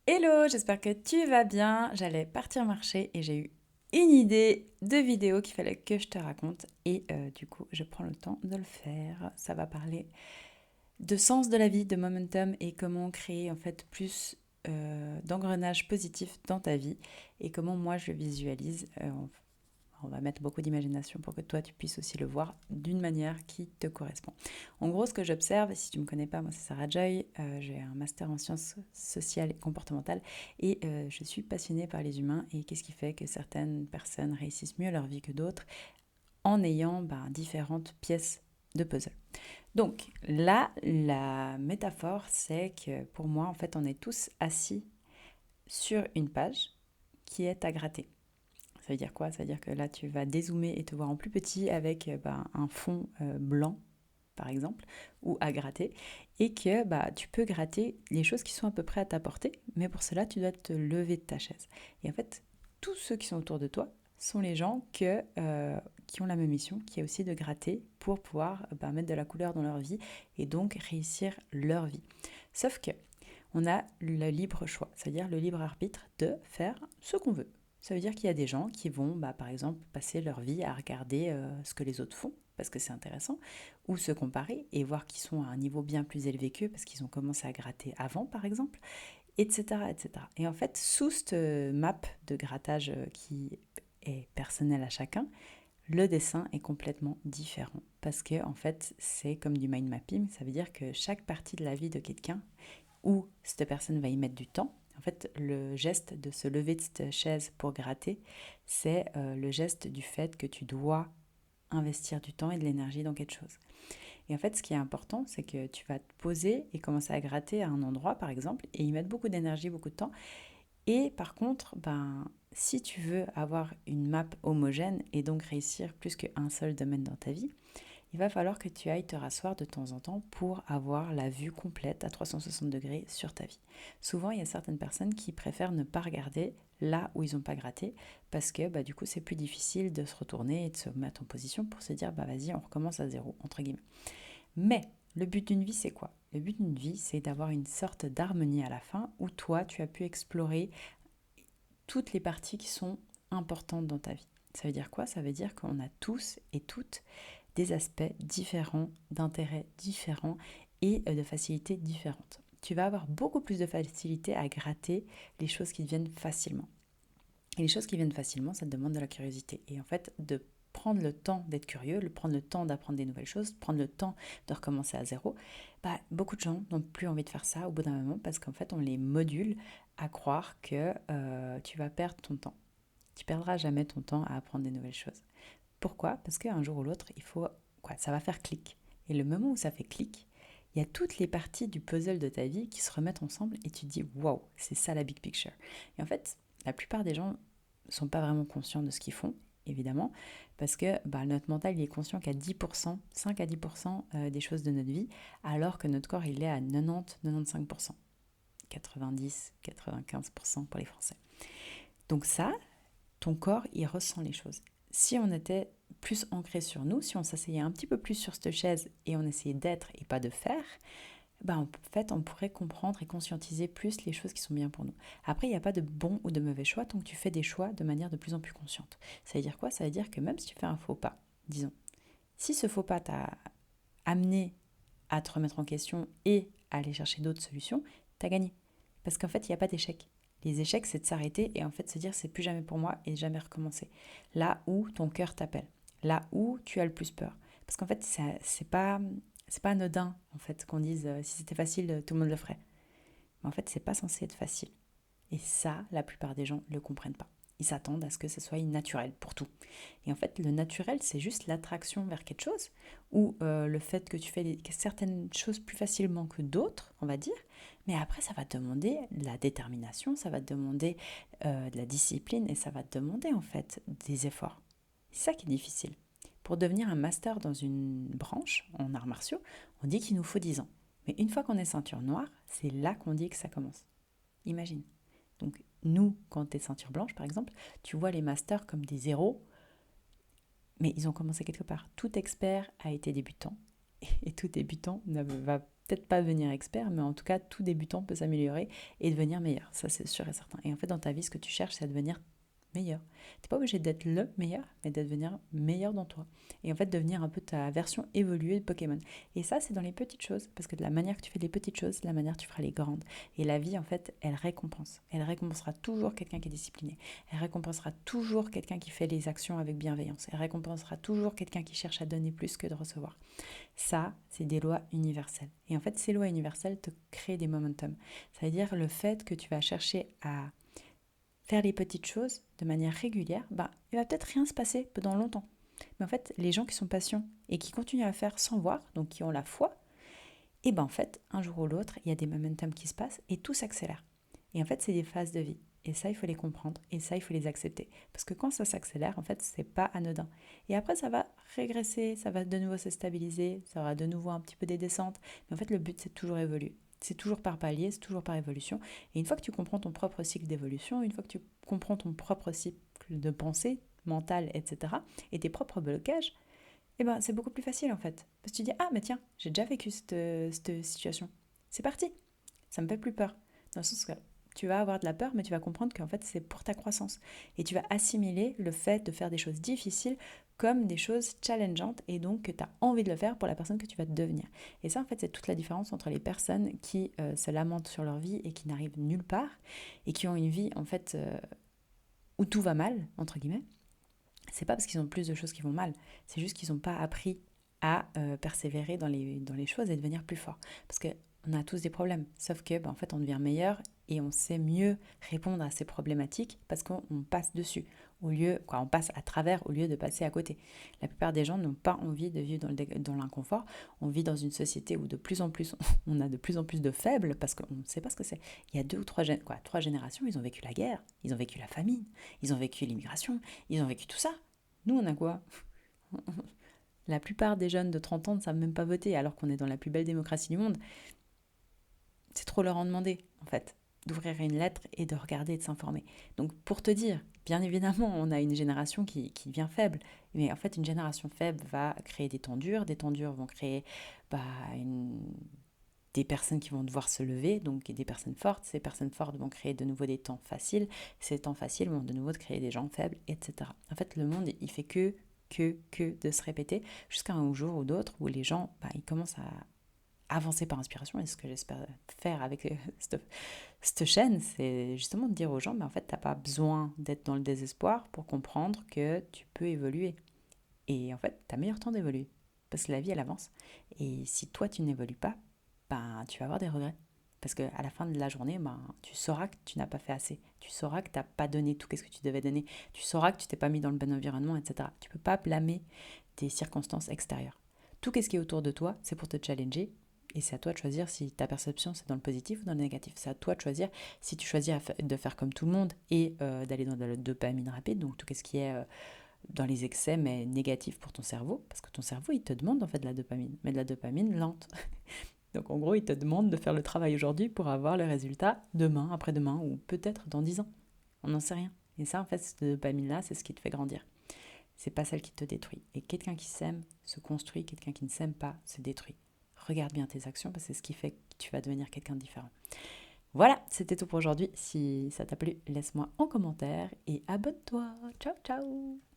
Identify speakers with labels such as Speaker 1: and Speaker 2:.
Speaker 1: Hello, j'espère que tu vas bien. J'allais partir marcher et j'ai eu une idée de vidéo qu'il fallait que je te raconte et du coup je prends le temps de le faire. Ça va parler de sens de la vie, de momentum et comment créer en fait plus d'engrenage positif dans ta vie et comment moi je le visualise. On va mettre beaucoup d'imagination pour que toi tu puisses aussi le voir d'une manière qui te correspond. En gros, ce que j'observe, et si tu ne me connais pas, moi c'est Sarah Joy, j'ai un master en sciences sociales et comportementales et je suis passionnée par les humains et qu'est-ce qui fait que certaines personnes réussissent mieux leur vie que d'autres en ayant différentes pièces de puzzle. Donc là, la métaphore, c'est que pour moi, en fait, on est tous assis sur une page qui est à gratter. Ça veut dire quoi? Ça veut dire que là, tu vas dézoomer et te voir en plus petit avec un fond blanc, par exemple, ou à gratter, et que tu peux gratter les choses qui sont à peu près à ta portée, mais pour cela, tu dois te lever de ta chaise. Et en fait, tous ceux qui sont autour de toi sont les gens qui ont la même mission, qui est aussi de gratter pour pouvoir mettre de la couleur dans leur vie et donc réussir leur vie. Sauf que on a le libre choix, c'est-à-dire le libre arbitre de faire ce qu'on veut. Ça veut dire qu'il y a des gens qui vont, par exemple, passer leur vie à regarder ce que les autres font, parce que c'est intéressant, ou se comparer et voir qu'ils sont à un niveau bien plus élevé qu'eux, parce qu'ils ont commencé à gratter avant, par exemple, etc. etc. Et en fait, sous cette map de grattage qui est personnelle à chacun, le dessin est complètement différent. Parce que, en fait, c'est comme du mind mapping, ça veut dire que chaque partie de la vie de quelqu'un où cette personne va y mettre du temps. En fait, le geste de se lever de cette chaise pour gratter, c'est le geste du fait que tu dois investir du temps et de l'énergie dans quelque chose. Et en fait, ce qui est important, c'est que tu vas te poser et commencer à gratter à un endroit, par exemple, et y mettre beaucoup d'énergie, beaucoup de temps. Et par contre, si tu veux avoir une map homogène et donc réussir plus qu'un seul domaine dans ta vie, il va falloir que tu ailles te rasseoir de temps en temps pour avoir la vue complète à 360 degrés sur ta vie. Souvent, il y a certaines personnes qui préfèrent ne pas regarder là où ils n'ont pas gratté parce que du coup, c'est plus difficile de se retourner et de se mettre en position pour se dire vas-y, on recommence à zéro, entre guillemets. Mais le but d'une vie, c'est quoi? Le but d'une vie, c'est d'avoir une sorte d'harmonie à la fin où toi, tu as pu explorer toutes les parties qui sont importantes dans ta vie. Ça veut dire quoi? Ça veut dire qu'on a tous et toutes des aspects différents, d'intérêts différents et de facilités différentes. Tu vas avoir beaucoup plus de facilité à gratter les choses qui viennent facilement. Et les choses qui viennent facilement, ça te demande de la curiosité. Et en fait, de prendre le temps d'être curieux, de prendre le temps d'apprendre des nouvelles choses, prendre le temps de recommencer à zéro, beaucoup de gens n'ont plus envie de faire ça au bout d'un moment parce qu'en fait, on les module à croire que tu vas perdre ton temps. Tu perdras jamais ton temps à apprendre des nouvelles choses. Pourquoi? Parce qu'un jour ou l'autre, ça va faire clic. Et le moment où ça fait clic, il y a toutes les parties du puzzle de ta vie qui se remettent ensemble et tu te dis waouh, c'est ça la big picture. Et en fait, la plupart des gens ne sont pas vraiment conscients de ce qu'ils font, évidemment, parce que notre mental il est conscient qu'à 10%, 5 à 10% des choses de notre vie, alors que notre corps il est à 90-95%, 90-95% pour les Français. Donc ça, ton corps, il ressent les choses. Si on était plus ancré sur nous, si on s'asseyait un petit peu plus sur cette chaise et on essayait d'être et pas de faire, en fait, on pourrait comprendre et conscientiser plus les choses qui sont bien pour nous. Après, il n'y a pas de bon ou de mauvais choix tant que tu fais des choix de manière de plus en plus consciente. Ça veut dire quoi? Ça veut dire que même si tu fais un faux pas, disons, si ce faux pas t'a amené à te remettre en question et à aller chercher d'autres solutions, t'as gagné. Parce qu'en fait, il n'y a pas d'échec. Les échecs, c'est de s'arrêter et en fait se dire c'est plus jamais pour moi et jamais recommencer. Là où ton cœur t'appelle, là où tu as le plus peur. Parce qu'en fait, c'est pas anodin en fait qu'on dise si c'était facile, tout le monde le ferait. Mais en fait, c'est pas censé être facile. Et ça, la plupart des gens ne le comprennent pas. Ils s'attendent à ce que ce soit naturel pour tout. Et en fait, le naturel, c'est juste l'attraction vers quelque chose, ou le fait que tu fais certaines choses plus facilement que d'autres, on va dire. Mais après, ça va te demander de la détermination, ça va te demander de la discipline, et ça va te demander en fait des efforts. C'est ça qui est difficile. Pour devenir un master dans une branche en arts martiaux, on dit qu'il nous faut 10 ans. Mais une fois qu'on est ceinture noire, c'est là qu'on dit que ça commence. Imagine. Donc nous, quand tu es ceinture blanche par exemple, tu vois les masters comme des zéros, mais ils ont commencé quelque part. Tout expert a été débutant et tout débutant va peut-être pas devenir expert, mais en tout cas, tout débutant peut s'améliorer et devenir meilleur. Ça, c'est sûr et certain. Et en fait, dans ta vie, ce que tu cherches, c'est à devenir meilleur. Tu n'es pas obligé d'être le meilleur, mais d'être devenir meilleur dans toi. Et en fait, devenir un peu ta version évoluée de Pokémon. Et ça, c'est dans les petites choses, parce que de la manière que tu fais les petites choses, de la manière que tu feras les grandes. Et la vie, en fait, elle récompense. Elle récompensera toujours quelqu'un qui est discipliné. Elle récompensera toujours quelqu'un qui fait les actions avec bienveillance. Elle récompensera toujours quelqu'un qui cherche à donner plus que de recevoir. Ça, c'est des lois universelles. Et en fait, ces lois universelles te créent des momentum. Ça veut dire le fait que tu vas chercher à faire les petites choses de manière régulière, il va peut-être rien se passer pendant longtemps. Mais en fait, les gens qui sont patients et qui continuent à faire sans voir, donc qui ont la foi, et en fait, un jour ou l'autre, il y a des momentum qui se passent et tout s'accélère. Et en fait, c'est des phases de vie. Et ça, il faut les comprendre. Et ça, il faut les accepter. Parce que quand ça s'accélère, en fait, c'est pas anodin. Et après, ça va régresser, ça va de nouveau se stabiliser, ça aura de nouveau un petit peu des descentes. Mais en fait, le but, c'est toujours évoluer. C'est toujours par palier, c'est toujours par évolution. Et une fois que tu comprends ton propre cycle d'évolution, une fois que tu comprends ton propre cycle de pensée, mental, etc., et tes propres blocages, c'est beaucoup plus facile en fait. Parce que tu dis, ah mais tiens, j'ai déjà vécu cette situation. C'est parti, ça me fait plus peur. Dans le sens que tu vas avoir de la peur, mais tu vas comprendre qu'en fait c'est pour ta croissance. Et tu vas assimiler le fait de faire des choses difficiles comme des choses challengeantes et donc que tu as envie de le faire pour la personne que tu vas devenir. Et ça en fait c'est toute la différence entre les personnes qui se lamentent sur leur vie et qui n'arrivent nulle part et qui ont une vie en fait où tout va mal, entre guillemets. C'est pas parce qu'ils ont plus de choses qui vont mal, c'est juste qu'ils n'ont pas appris à persévérer dans les choses et devenir plus fort. Parce qu'on a tous des problèmes, sauf que en fait on devient meilleur et on sait mieux répondre à ces problématiques parce qu'on passe dessus, on passe à travers au lieu de passer à côté. La plupart des gens n'ont pas envie de vivre dans l'inconfort. On vit dans une société où de plus en plus on a de plus en plus de faibles parce qu'on ne sait pas ce que c'est. Il y a trois générations, ils ont vécu la guerre, ils ont vécu la famine, ils ont vécu l'immigration, ils ont vécu tout ça. Nous, on a quoi? La plupart des jeunes de 30 ans ne savent même pas voter alors qu'on est dans la plus belle démocratie du monde. C'est trop leur en demander, en fait, d'ouvrir une lettre et de regarder et de s'informer. Donc, pour te dire, bien évidemment, on a une génération qui devient faible. Mais en fait, une génération faible va créer des temps durs vont créer des personnes qui vont devoir se lever, donc des personnes fortes. Ces personnes fortes vont créer de nouveau des temps faciles. Ces temps faciles vont de nouveau créer des gens faibles, etc. En fait, le monde, il fait que de se répéter jusqu'à un jour ou d'autre où les gens, ils commencent à avancer par inspiration. Et ce que j'espère faire avec cette chaîne, c'est justement de dire aux gens, en fait, t'as pas besoin d'être dans le désespoir pour comprendre que tu peux évoluer. Et en fait, t'as meilleur temps d'évoluer. Parce que la vie, elle avance. Et si toi, tu n'évolues pas, tu vas avoir des regrets. Parce qu'à la fin de la journée, tu sauras que tu n'as pas fait assez. Tu sauras que tu n'as pas donné tout ce que tu devais donner. Tu sauras que tu t'es pas mis dans le bon environnement, etc. Tu ne peux pas blâmer tes circonstances extérieures. Tout ce qui est autour de toi, c'est pour te challenger. Et c'est à toi de choisir si ta perception, c'est dans le positif ou dans le négatif. C'est à toi de choisir si tu choisis de faire comme tout le monde et d'aller dans la dopamine rapide, donc tout ce qui est dans les excès, mais négatif pour ton cerveau. Parce que ton cerveau, il te demande en fait de la dopamine. Mais de la dopamine lente. Donc en gros, il te demande de faire le travail aujourd'hui pour avoir le résultat demain, après-demain ou peut-être dans 10 ans. On n'en sait rien. Et ça, en fait, cette dopamine-là, c'est ce qui te fait grandir. C'est pas celle qui te détruit. Et quelqu'un qui s'aime se construit, quelqu'un qui ne s'aime pas se détruit. Regarde bien tes actions parce que c'est ce qui fait que tu vas devenir quelqu'un de différent. Voilà, c'était tout pour aujourd'hui. Si ça t'a plu, laisse-moi en commentaire et abonne-toi. Ciao, ciao!